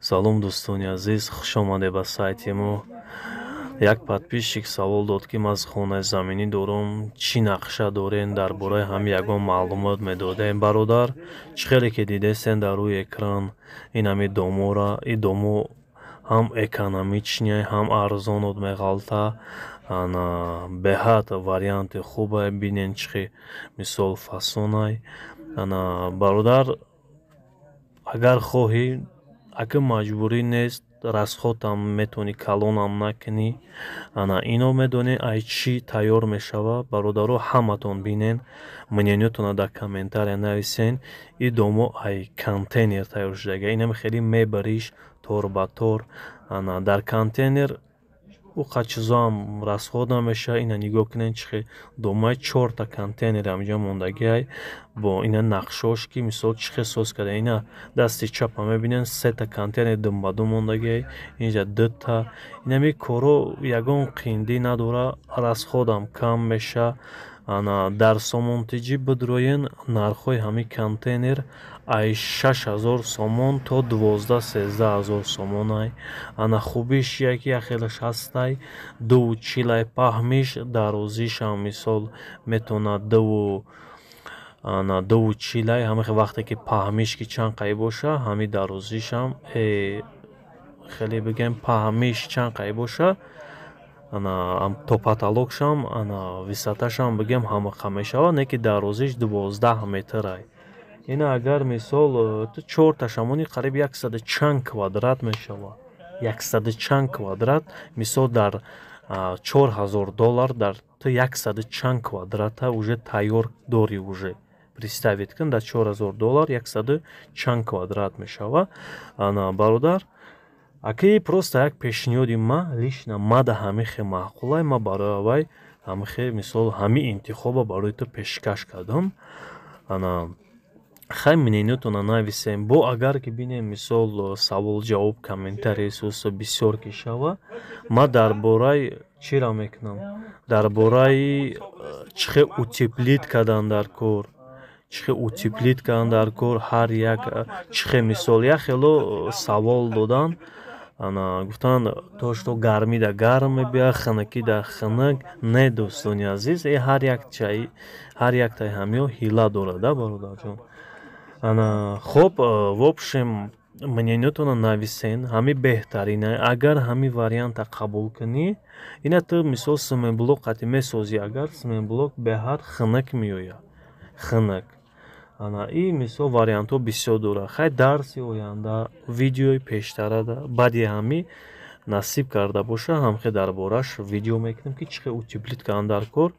Салом дӯстони азиз, хушомадед ба сайти мо. Як подписчик савол дод ки ман хонаи заминӣ дорам, чӣ нақша дорем, дар бораи ҳам ягон маълумот медодем. Бародар, чӣ хеле ки дидестем дар рӯи экран ин ҳами домора, ин домо ҳам экономичнее, ҳам арзонот меғалта. Ана беҳад варианти хубе, бинен чӣ мисол фасонай. Ана бародар, агар хоҳӣ, ака маҷбурӣ нест, расходам метавонӣ калонам накунӣ. Ана ино медонед ай чӣ тайёр мешава. Бародаро ҳаматон бинен, мнениятона дар комментария нависен. И домо ай контейнер тайёр шудага, инам хеле мебариш тор ба тор. Ана дар контейнер уқа чизоам расход намеша. Ина нигоҳ кунед чихе домаи 4 контейнер амҷо мондагиай бо ина нақшош ки мисол чихе соз карда. Ина дасти чапа мебинен 3 контейнер думбадум мондагиай, инҷа 2. Инами коро ягон қиндӣ надора, расходам кам меша. Ана дар сомонтиҷӣ бидроен нархҳои ҳами контейнер ай 6000 сомон то 12-13 000 сомонай. Ана хубиш яки яхелаш ҳастай 240 паҳмиш, дарозишам мисол метавонад 240 ҳамин вақте ки паҳмиш ки чанд қай боша, ҳами дарозишам хеле бигем паҳмиш чанд қай боша. Ана то потолокшам, ана висаташам бигем ҳамақа мешава, не ки дарозиш 12 метрай. Ина агар мисол 4ташамони қариб 140 квадрат мешава. 140 квадрат, мисол дар $4000 дар то 140 квадрата уже тайёр дори уже. Представед кун, дар $4000 140 квадрат мешава. Ана бародар, аки просто як пешниҳоди ман лично мада ҳамихе маъқулай, ма барои вай ҳамихе мисол ҳами интихоба барои ту пешкаш кардам. Ана хай мнениятона нависем. Бо агар ки бинем мисол савол ҷавоб комментария сӯса бисёр ки шава, ма дар бораи чира мекунам, дар бораи чихе утеплит кардан дар кор, чихе утеплит кардан дар кор, ҳар як чихе мисол яхело савол додан. Ана гуфтан то што гармӣ да гарм мебияд, ханакӣ да ханак. Не дӯстони азиз, ҳар як чай, ҳар як таи ҳамиҳо ҳила дорад, бародарҷон. Ана хоб, вобшем мнениятона нависен, ҳами беҳтаринай. Агар ҳами варианта қабул кунӣ, ина ту мисол симонблок қати месозӣ, агар симонблок беҳад ханак меояд, ханак. Ана и мисол вариантҳо бисёр дорад. Хай дарси оянда, видеои пештарада баъди ҳами насиб карда боша, ҳамхе дар бораш видео мекунем ки чихе утеплит кардан дар кор.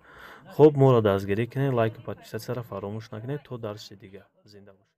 Хоб, моро дастгирӣ кунед, лайку подписатсияро фаромӯш накунед. То дарси дига. Зинда бошед.